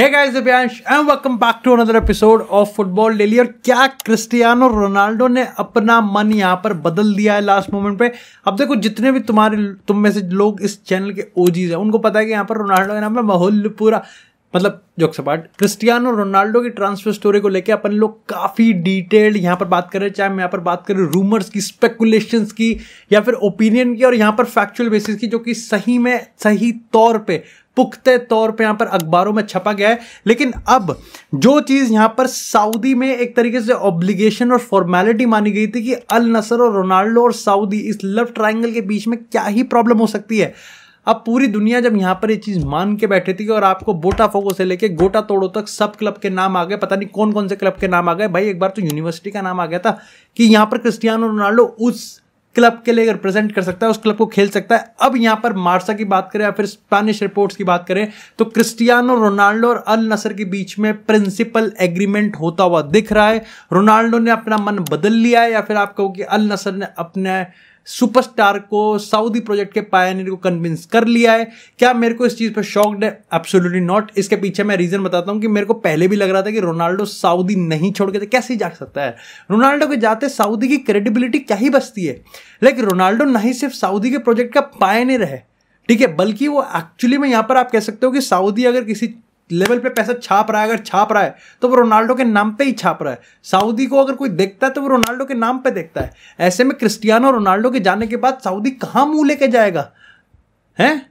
Hey guys, Divyansh and welcome back to another episode of football daily. और क्या Cristiano Ronaldo ने अपना मन यहाँ पर बदल दिया है लास्ट मोमेंट पे। अब देखो, जितने भी तुम में से लोग इस चैनल के ओजीज हैं उनको पता है कि यहाँ पर रोनाल्डो के नाम पे माहौल पूरा, मतलब जोक से पार्ट, क्रिस्टियानो रोनाल्डो की ट्रांसफर स्टोरी को लेके अपन लोग काफी डिटेल्ड यहाँ पर बात कर रहे हैं। चाहे मैं यहाँ पर बात करें रूमर्स की, स्पेकुलेशंस की, या फिर ओपिनियन की, और यहाँ पर फैक्चुअल बेसिस की, जो कि सही में सही तौर पे, पुख्ते तौर पे यहाँ पर अखबारों में छपा गया है। लेकिन अब जो चीज यहाँ पर सऊदी में एक तरीके से ऑब्लिगेशन और फॉर्मेलिटी मानी गई थी कि अल नसर और रोनाल्डो और सऊदी, इस लव ट्रायंगल के बीच में क्या ही प्रॉब्लम हो सकती है। अब पूरी दुनिया जब यहाँ पर ये चीज मान के बैठी थी, और आपको बोटाफोगो से लेके गोटा तोड़ो तक सब क्लब के नाम आ गए, पता नहीं कौन कौन से क्लब के नाम आ गए भाई। एक बार तो यूनिवर्सिटी का नाम आ गया था कि यहाँ पर क्रिस्टियानो रोनाल्डो उस क्लब के लिए रिप्रेजेंट कर सकता है, उस क्लब को खेल सकता है। अब यहाँ पर मार्सा की बात करें या फिर स्पेनिश रिपोर्ट्स की बात करें तो क्रिस्टियानो रोनाल्डो और अल नसर के बीच में प्रिंसिपल एग्रीमेंट होता हुआ दिख रहा है। रोनाल्डो ने अपना मन बदल लिया है, या फिर आप कहो कि अल नसर ने अपने सुपरस्टार को, सऊदी प्रोजेक्ट के पायनियर को कन्विंस कर लिया है। क्या मेरे को इस चीज पर शॉक्ड है? Absolutely not. इसके पीछे मैं रीजन बताता हूं कि मेरे को पहले भी लग रहा था कि रोनाल्डो सऊदी नहीं छोड़ के कैसे जा सकता है। रोनाल्डो के जाते सऊदी की क्रेडिबिलिटी क्या ही बचती है। लेकिन रोनाल्डो नहीं सिर्फ सऊदी के प्रोजेक्ट का पायनियर है, ठीक है, बल्कि वो एक्चुअली में यहां पर आप कह सकते हो कि सऊदी अगर किसी लेवल पे पैसा छाप रहा है, अगर छाप रहा है तो वो रोनाल्डो के नाम पे ही छाप रहा है। सऊदी को अगर कोई देखता है तो वो रोनाल्डो के नाम पे देखता है। ऐसे में क्रिस्टियानो रोनाल्डो के जाने के बाद सऊदी कहां मुंह लेके जाएगा? हैं?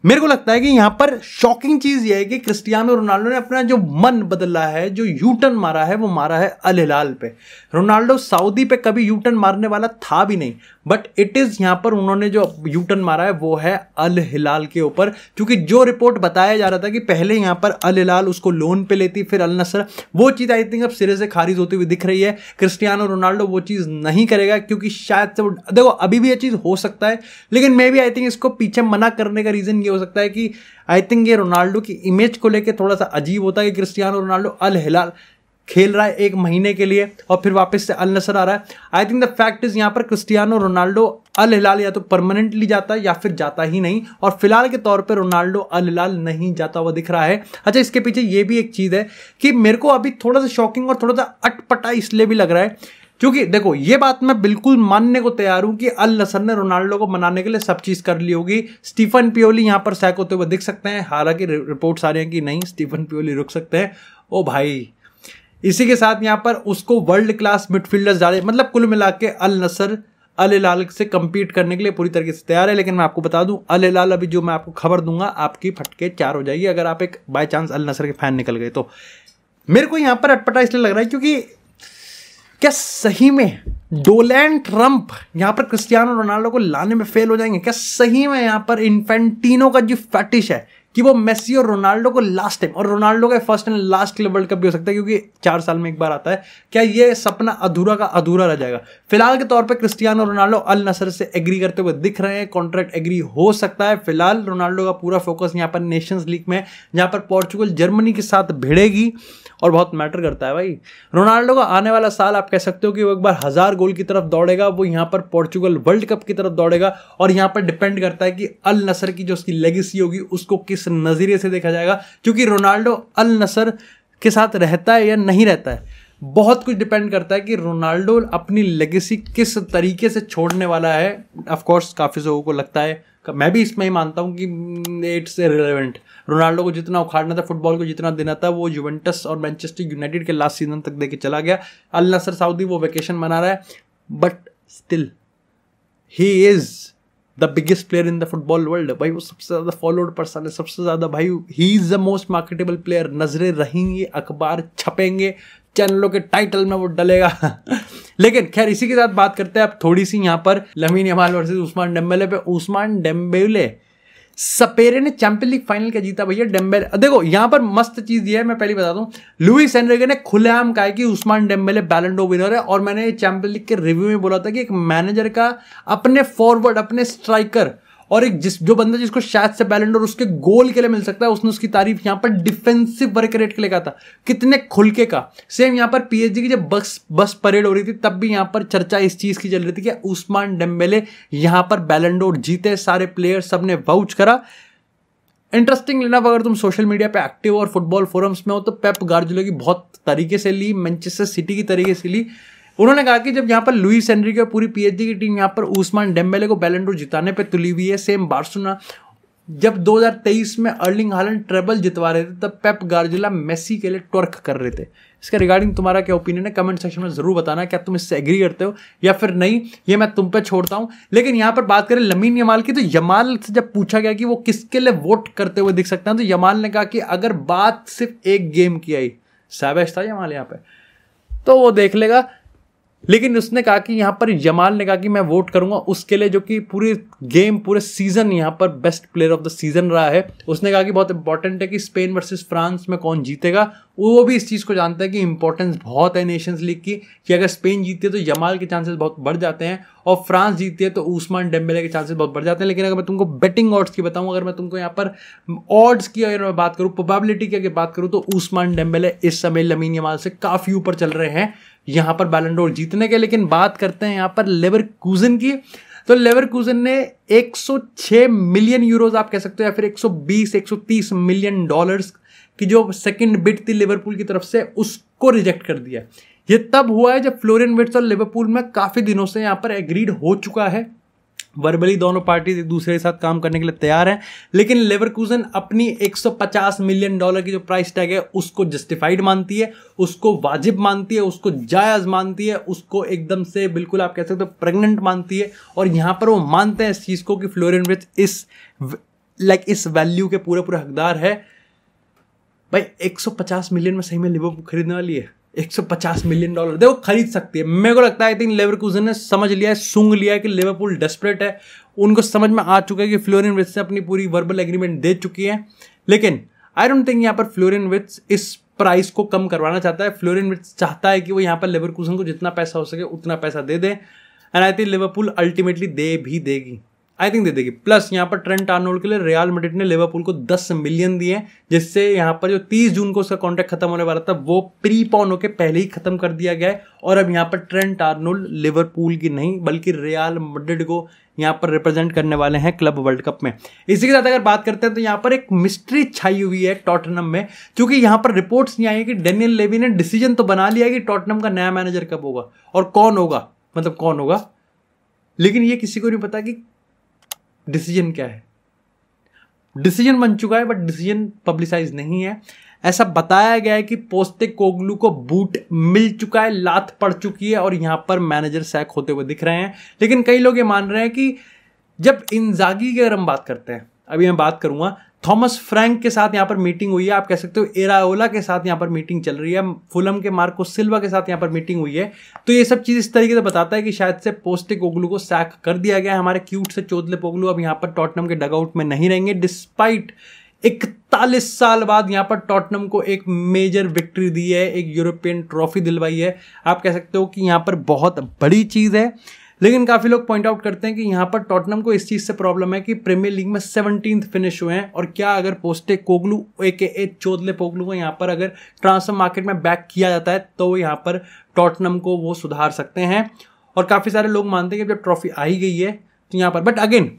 मेरे को लगता है कि यहां पर शॉकिंग चीज यह है कि क्रिस्टियानो रोनाल्डो ने अपना जो मन बदला है, जो यू टर्न मारा है, वो मारा है अल हिलाल पे। रोनाल्डो सऊदी पे कभी यू टर्न मारने वाला था भी नहीं, बट इट इज यहां पर उन्होंने जो यू टर्न मारा है वो है अल हिलाल के ऊपर। क्योंकि जो रिपोर्ट बताया जा रहा था कि पहले यहां पर अल हिलाल उसको लोन पे लेती, फिर अल नसर, वो चीज आई थिंक अब सिरे से खारिज होती हुई दिख रही है। क्रिस्टियानो रोनाल्डो वो चीज नहीं करेगा, क्योंकि शायद से देखो अभी भी ये चीज हो सकता है, लेकिन मे बी आई थिंक इसको पीछे मना करने का रीजन ये हो सकता है कि आई थिंक ये रोनाल्डो की इमेज को लेके थोड़ा सा अजीब होता है कि क्रिस्टियानो रोनाल्डो अल हिलाल खेल रहा है 1 महीने के लिए और फिर वापस से अल नसर आ रहा है। I think the fact is यहां पर क्रिस्टियानो रोनाल्डो अल हिलाल या तो परमानेंटली जाता है या फिर जाता ही नहीं, और फिलहाल के तौर पे रोनाल्डो अल हिलाल नहीं जाता हुआ दिख रहा है। अच्छा, इसके पीछे ये भी एक चीज है कि मेरे को अभी थोड़ा सा शॉकिंग और थोड़ा सा अटपटा इसलिए भी लग रहा है क्योंकि देखो, ये बात मैं बिल्कुल मानने को तैयार हूं कि अल नसर ने रोनाल्डो को मनाने के लिए सब चीज कर ली होगी। स्टीफन पियोली यहां पर सैक होते हुए दिख सकते हैं, हालांकि रिपोर्ट्स आ रही हैं कि नहीं, स्टीफन पियोली रुक सकते हैं। ओ भाई, इसी के साथ यहां पर उसको वर्ल्ड क्लास मिडफील्डर्स डाले, मतलब कुल मिला के अल नसर अल हिलाल से कंपीट करने के लिए पूरी तरीके से तैयार है। लेकिन मैं आपको बता दूं, अल हिलाल अभी जो मैं आपको खबर दूंगा आपकी फटके 4 हो जाएगी अगर आप एक बाय चांस अल नसर के फैन निकल गए तो। मेरे को यहां पर अटपटा इसलिए लग रहा है क्योंकि क्या सही में डोनाल्ड ट्रंप यहां पर क्रिस्टियानो रोनाल्डो को लाने में फेल हो जाएंगे? क्या सही में यहां पर इन्फेंटिनो का जो फैटिश है कि वो मेसी और रोनाल्डो को लास्ट टाइम, और रोनाल्डो का first and last club world cup भी हो सकता है क्योंकि 4 साल में एक बार आता है, क्या ये सपना अधूरा का अधूरा रह जाएगा? फिलहाल के तौर पे क्रिस्टियानो रोनाल्डो अल नसर से एग्री करते हुए दिख रहे हैं, कॉन्ट्रैक्ट एग्री हो सकता है। फिलहाल रोनाल्डो का पूरा फोकस यहाँ पर नेशंस लीग में, जहां पर पोर्चुगल जर्मनी के साथ भिड़ेगी, और बहुत मैटर करता है भाई। रोनाल्डो का आने वाला साल आप कह सकते हो कि वो एक बार 1000 गोल की तरफ दौड़ेगा, वो यहाँ पर पोर्चुगल वर्ल्ड कप की तरफ दौड़ेगा, और यहाँ पर डिपेंड करता है कि अल नसर की जो उसकी लेगेसी होगी उसको किस नजरिए से देखा जाएगा। क्योंकि रोनाल्डो अल नसर के साथ रहता है या नहीं रहता है, बहुत कुछ डिपेंड करता है कि रोनाल्डो अपनी लेगेसी किस तरीके से छोड़ने वाला है। ऑफ कोर्स काफी लोगों को लगता है, मैं भी इसमें ही मानता हूं कि इट्स इररिलेवेंट। रोनाल्डो को जितना उखाड़ना था, फुटबॉल को जितना देना था, वो जुवेंटस और मैनचेस्टर यूनाइटेड के लास्ट सीजन तक देके चला गया। अल नसर सऊदी वो वेकेशन मना रहा है, but still he is the biggest player in the football world. भाई वो सबसे ज्यादा फॉलोड पर्सन है, सबसे ज्यादा, भाई he is the most marketable player. नजरें रहेंगी, अखबार छपेंगे, चैनलों के टाइटल में वो डलेगा। लेकिन खैर, इसी के साथ बात करते हैं अब थोड़ी सी यहाँ पर lamin Yamal versus Ousmane Dembele पे। उस्मान डेम्बेले सपेरे ने चैंपियंस लीग फाइनल क्या जीता भैया। डेम्बेले, देखो यहाँ पर मस्त चीज ये है, मैं पहले बता दूं, लुइस एनरिके ने खुलेआम कहा कि उस्मान डेम्बेले बैलन डोर विनर है। और मैंने चैंपियंस लीग के रिव्यू में बोला था कि एक मैनेजर का अपने फॉरवर्ड, अपने स्ट्राइकर और एक जो बंदा जिसको शायद से बैलन डोर उसके गोल के लिए मिल सकता है, उसने उसकी तारीफ यहां पर डिफेंसिव वर्क रेट के लिए कहा था। कितने खुल के का। सेम यहां पर पीएसजी की जब बस परेड हो रही थी तब भी यहां पर चर्चा इस चीज की चल रही थी कि उस्मान डेम्बेले यहां पर बैलन डोर जीते, सारे प्लेयर सबने वाउच करा। इंटरेस्टिंग लेना, अगर तुम सोशल मीडिया पे एक्टिव और फुटबॉल फोरम्स में हो तो पेप गार्डियोला की बहुत तरीके से ली, मैनचेस्टर सिटी की तरीके से ली। उन्होंने कहा कि जब यहाँ पर लुइस एनरिके और पूरी पीएसजी की टीम यहाँ पर उस्मान डेम्बेले को बैलन डोर जिताने पे तुली हुई है, सेम बार्सिलोना जब 2023 में अर्लिंग हालैंड ट्रेबल जितवा रहे थे तब पेप गार्डियोला मेसी के लिए ट्वर्क कर रहे थे। इसके रिगार्डिंग तुम्हारा क्या ओपिनियन है, कमेंट सेक्शन में जरूर बताना, क्या तुम इससे एग्री करते हो या फिर नहीं, ये मैं तुम पे छोड़ता हूं। लेकिन यहाँ पर बात करें लमीन यमाल की, तो यमाल से जब पूछा गया कि वो किसके लिए वोट करते हुए दिख सकते हैं, तो यमाल ने कहा कि अगर बात सिर्फ एक गेम की आई, शाबाश था यमाल यहाँ पे, तो वो देख लेगा। लेकिन उसने कहा कि यहाँ पर यमाल ने कहा कि मैं वोट करूंगा उसके लिए जो कि पूरे गेम पूरे सीजन यहाँ पर best player of the season रहा है। उसने कहा कि बहुत इंपॉर्टेंट है कि स्पेन वर्सेस फ्रांस में कौन जीतेगा, वो भी इस चीज़ को जानता है कि इंपॉर्टेंस बहुत है नेशंस लीग की, कि अगर स्पेन जीती है तो यमाल के चांसेस बहुत बढ़ जाते हैं और फ्रांस जीती है तो उस्मान डेम्बेले के चांसेस बहुत बढ़ जाते हैं। लेकिन अगर मैं तुमको बेटिंग ऑड्स की बताऊं, अगर मैं तुमको यहाँ पर ऑड्स की अगर मैं बात करूँ, प्रोबेबिलिटी की अगर बात करूँ, तो उस्मान डेम्बेले इस समय लमीन यमाल से काफ़ी ऊपर चल रहे हैं यहाँ पर बैलन डोर जीतने के। लेकिन बात करते हैं यहाँ पर लेवरकूजन की, तो लेवरकूजन ने 106 मिलियन यूरोज आप कह सकते हो या फिर 120-130 मिलियन डॉलर्स की जो सेकंड बिड थी लिवरपूल की तरफ से, उसको रिजेक्ट कर दिया। ये तब हुआ है जब फ्लोरियन विर्ट्ज और लिवरपूल में काफी दिनों से यहाँ पर एग्रीड हो चुका है, वर्बली दोनों पार्टी एक दूसरे के साथ काम करने के लिए तैयार हैं। लेकिन लेवरकूजन अपनी 150 मिलियन डॉलर की जो प्राइस टैग है उसको जस्टिफाइड मानती है, उसको वाजिब मानती है, उसको जायज़ मानती है, उसको एकदम से बिल्कुल आप कह सकते हो प्रेग्नेंट मानती है। और यहाँ पर वो मानते हैं इस चीज़ को कि फ्लोरियन विर्ट्ज इस वैल्यू के पूरे हकदार है। भाई 150 मिलियन में सही में लिवरपूल खरीदने वाली है? 150 मिलियन डॉलर देखो खरीद सकती है। मेरे को लगता है आई थिंक लेवरकूजन ने समझ लिया है, सूंघ लिया है कि लिवरपूल डेस्परेट है, उनको समझ में आ चुका है कि फ्लोरियन विर्ट्ज से अपनी पूरी वर्बल एग्रीमेंट दे चुकी है। लेकिन आई डोंट थिंक यहाँ पर फ्लोरियन विर्ट्ज इस प्राइस को कम करवाना चाहता है। फ्लोरियन विर्ट्ज चाहता है कि वो यहाँ पर लेवरकूजन को जितना पैसा हो सके उतना पैसा दे दे, and I think Liverpool ultimately दे भी देगी, आई थिंक दे देगी। प्लस यहाँ पर ट्रेंट आर्नोल्ड के लिए रियल मैड्रिड ने लिवरपूल को 10 मिलियन दिए, जिससे यहाँ पर जो 30 जून को उसका कॉन्ट्रैक्ट खत्म होने वाला था वो प्रीपोन होकर पहले ही खत्म कर दिया गया है। और अब यहाँ पर ट्रेंट आर्नोल्ड लिवरपूल की नहीं बल्कि रियल मैड्रिड को यहाँ पर रिप्रेजेंट करने वाले हैं क्लब वर्ल्ड कप में। इसी के साथ अगर बात करते हैं तो यहाँ पर एक मिस्ट्री छाई हुई है टॉटनहम में, क्योंकि यहाँ पर रिपोर्ट्स नहीं आई है कि डेनियल लेवी ने डिसीजन तो बना लिया है कि टॉटनहम का नया मैनेजर कब होगा और कौन होगा, मतलब कौन होगा, लेकिन ये किसी को नहीं पता कि डिसीजन क्या है। डिसीजन बन चुका है बट डिसीजन पब्लिसाइज नहीं है। ऐसा बताया गया है कि पोस्टेकोग्लू को बूट मिल चुका है, लात पड़ चुकी है और यहां पर मैनेजर सैक होते हुए दिख रहे हैं। लेकिन कई लोग ये मान रहे हैं कि जब इंजागी की अगर हम बात करते हैं, अभी मैं बात करूंगा, थॉमस फ्रैंक के साथ यहाँ पर मीटिंग हुई है, आप कह सकते हो एराओला के साथ यहाँ पर मीटिंग चल रही है, फुलम के मार्को सिल्वा के साथ यहाँ पर मीटिंग हुई है, तो ये सब चीज़ इस तरीके से बताता है कि शायद से पोस्टेकोग्लू को सैक कर दिया गया है। हमारे क्यूट से चोदलेपोग्लू अब यहाँ पर टॉटनहम के डगआउट में नहीं रहेंगे, डिस्पाइट 41 साल बाद यहाँ पर टॉटनहम को एक मेजर विक्ट्री दी है, एक यूरोपियन ट्रॉफी दिलवाई है। आप कह सकते हो कि यहाँ पर बहुत बड़ी चीज़ है। लेकिन काफ़ी लोग पॉइंट आउट करते हैं कि यहाँ पर टॉटनहम को इस चीज़ से प्रॉब्लम है कि प्रीमियर लीग में 17th फिनिश हुए हैं, और क्या अगर पोस्टेकोग्लू AKA चोदलेपोग्लू को यहाँ पर अगर ट्रांसफर मार्केट में बैक किया जाता है तो वो यहाँ पर टॉटनहम को वो सुधार सकते हैं। और काफ़ी सारे लोग मानते हैं कि जब ट्रॉफी आई गई है तो यहाँ पर, बट अगेन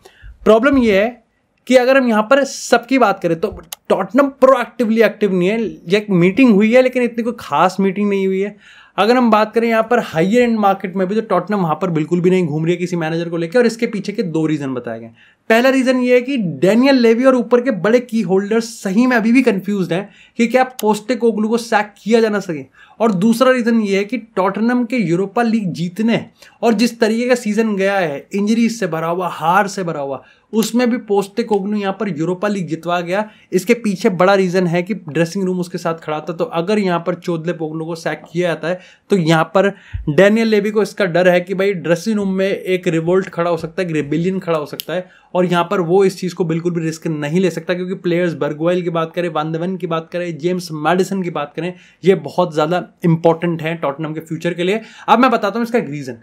प्रॉब्लम ये है कि अगर हम यहाँ पर सबकी बात करें तो टॉटनहम प्रोएक्टिवली एक्टिव नहीं है। एक मीटिंग हुई है लेकिन इतनी कोई खास मीटिंग नहीं हुई है। अगर हम बात करें यहाँ पर हाइयर एंड मार्केट में भी तो टॉटनहम वहाँ पर बिल्कुल भी नहीं घूम रही है किसी मैनेजर को लेकर, और इसके पीछे के 2 रीज़न बताए गए। पहला रीज़न ये है कि डेनियल लेवी और ऊपर के बड़े की होल्डर्स सही में अभी भी कंफ्यूज्ड हैं कि क्या पोस्टेकोग्लू को सैक किया जा ना सके, और दूसरा रीज़न ये है कि टॉटनहम के यूरोपा लीग जीतने और जिस तरीके का सीजन गया है, इंजरीज से भरा हुआ, हार से भरा हुआ, उसमें भी पोस्टेकोग्लू यहाँ पर यूरोपा लीग जितवा गया। इसके पीछे बड़ा रीज़न है कि ड्रेसिंग रूम उसके साथ खड़ा था। तो अगर यहाँ पर चोदलेपोग्लू को सैक किया जाता है तो यहाँ पर डेनियल लेवी को इसका डर है कि भाई ड्रेसिंग रूम में एक रिवोल्ट खड़ा हो सकता है, एक रेबिलियन खड़ा हो सकता है, और यहाँ पर वो इस चीज़ को बिल्कुल भी रिस्क नहीं ले सकता, क्योंकि प्लेयर्स बर्गवाइल की बात करें, वान दे वेन की बात करें, जेम्स मैडिसन की बात करें, ये बहुत ज़्यादा इंपॉर्टेंट है टॉटनहम के फ्यूचर के लिए। अब मैं बताता हूँ इसका एक रीज़न।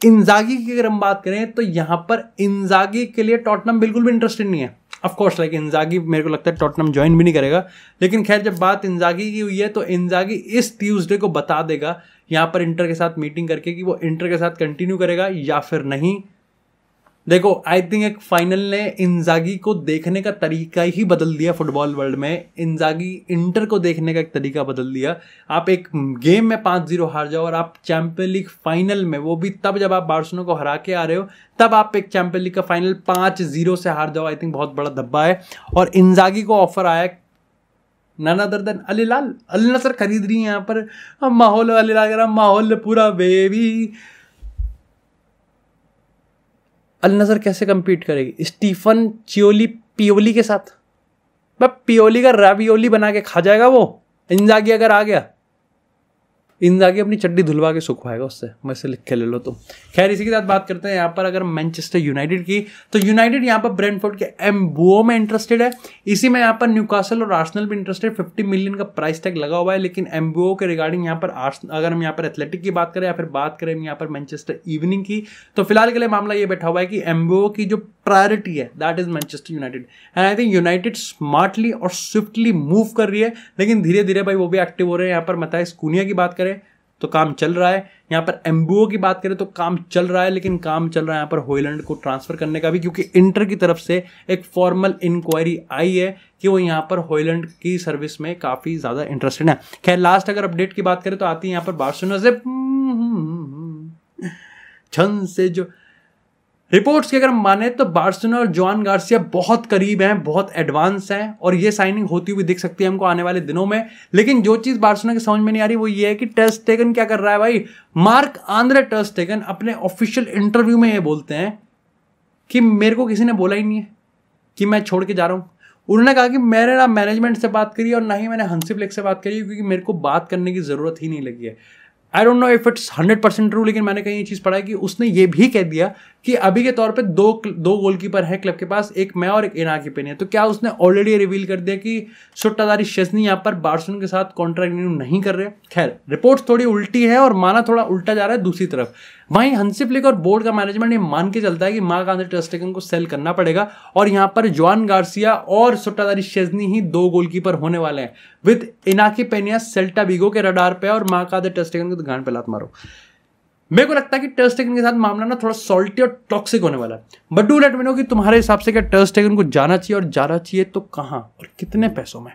इंजागी की अगर हम बात करें तो यहाँ पर इंजागी के लिए टॉटनहम बिल्कुल भी इंटरेस्टेड नहीं है। ऑफ कोर्स लाइक इंजागी मेरे को लगता है टॉटनहम ज्वाइन भी नहीं करेगा, लेकिन खैर जब बात इंजागी की हुई है तो इंजागी इस ट्यूसडे को बता देगा यहाँ पर इंटर के साथ मीटिंग करके कि वो इंटर के साथ कंटिन्यू करेगा या फिर नहीं। देखो आई थिंक एक फाइनल ने इंजागी को देखने का तरीका ही बदल दिया फुटबॉल वर्ल्ड में। इंजागी इंटर को देखने का एक तरीका बदल दिया। आप एक गेम में 5-0 हार जाओ और आप चैंपियन लीग फाइनल में, वो भी तब जब आप बार्सिलोना को हरा के आ रहे हो, तब आप एक चैंपियन लीग का फाइनल 5-0 से हार जाओ, आई थिंक बहुत बड़ा धब्बा है। और इंजागी को ऑफर आया नन अदर देन अल हिलाल। अल नसर खरीद रही है यहाँ पर, माहौल अल हिलाल, माहौल पूरा बेबी। अल नसर कैसे कंपीट करेगी स्टीफन पियोली के साथ? पियोली का रावियोली बना के खा जाएगा वो इंजागी अगर आ गया। इंजागी अपनी चड्डी धुलवा के सुखवाएगा उससे, वैसे लिख के ले लो तुम। खैर इसी के साथ बात करते हैं यहाँ पर अगर मैनचेस्टर यूनाइटेड की, तो यूनाइटेड यहाँ पर ब्रेंटफोर्ड के एम्बुओ में इंटरेस्टेड है। इसी में यहाँ पर न्यूकासल और आर्सेनल भी इंटरेस्टेड। 50 मिलियन का प्राइस टैग लगा हुआ है। लेकिन एम्बुओ के रिगार्डिंग यहाँ पर अगर हम यहाँ पर एथलेटिक की बात करें या फिर बात करें यहाँ पर मैनचेस्टर इवनिंग की, तो फिलहाल के लिए मामला ये बैठा हुआ है कि एम्बुओ की जो प्रायोरिटी है that is Manchester United. And I think United smartly और स्विफ्टली मूव कर रही है, लेकिन धीरे धीरे भाई वो भी एक्टिव हो रहे हैं। यहाँ पर मताइस कुनिया की बात करें तो काम चल रहा है, यहाँ पर एम्बुओ की बात करें तो काम चल रहा है, लेकिन काम चल रहा है यहाँ पर हॉयलैंड को ट्रांसफर करने का भी, क्योंकि इंटर की तरफ से एक फॉर्मल इंक्वायरी आई है कि वो यहाँ पर हॉयलैंड की सर्विस में काफी ज्यादा इंटरेस्टेड है। खैर लास्ट अगर अपडेट की बात करें तो आती है यहाँ पर बार्सिलोना से छन से जो रिपोर्ट्स की अगर माने तो बार्सिलोना और जोआन गार्सिया बहुत करीब हैं, बहुत एडवांस हैं और ये साइनिंग होती हुई दिख सकती है हमको आने वाले दिनों में। लेकिन जो चीज बार्सिलोना की समझ में नहीं आ रही वो ये है कि टर स्टेगन क्या कर रहा है भाई। मार्क आंद्रे टर स्टेगन अपने ऑफिशियल इंटरव्यू में ये बोलते हैं कि मेरे को किसी ने बोला ही नहीं है कि मैं छोड़ के जा रहा हूं। उन्होंने कहा कि मैंने ना मैनेजमेंट से बात करी और ना ही मैंने हंसी फ्लिक से बात करी, क्योंकि मेरे को बात करने की जरूरत ही नहीं लगी है। I don't know if it's 100% true, लेकिन मैंने कहीं ये चीज पढ़ा है कि उसने ये भी कह दिया कि अभी के तौर पे दो गोलकीपर हैं क्लब के पास, एक मैं और एक इनाकी पेनिया। तो क्या उसने ऑलरेडी रिवील कर दिया कि सुट्टादारी शेज़नी यहाँ पर बार्सिलोना के साथ कॉन्ट्रैक्ट रिन्यू नहीं कर रहे? खैर रिपोर्ट्स थोड़ी उल्टी है और माना थोड़ा उल्टा जा रहा है दूसरी तरफ। वहीं हंसी फ्लिक और बोर्ड का मैनेजमेंट ये मान के चलता है कि मार्क आंद्रे टर स्टेगन को सेल करना पड़ेगा और यहाँ पर जोआन गार्सिया और सुट्टादारी शेज़नी ही 2 गोलकीपर होने वाले हैं, विद इनाकी पेनिया सेल्टा विगो के रडार पे और मार्क आंद्रे टर स्टेगन को दुकान पे लात मारो। मेरे को लगता है कि टर स्टेगन के साथ मामला ना थोड़ा सॉल्टी और टॉक्सिक होने वाला है। But do let me know कि तुम्हारे हिसाब से क्या टर स्टेगन को जाना चाहिए और जाना चाहिए तो कहां और कितने पैसों में।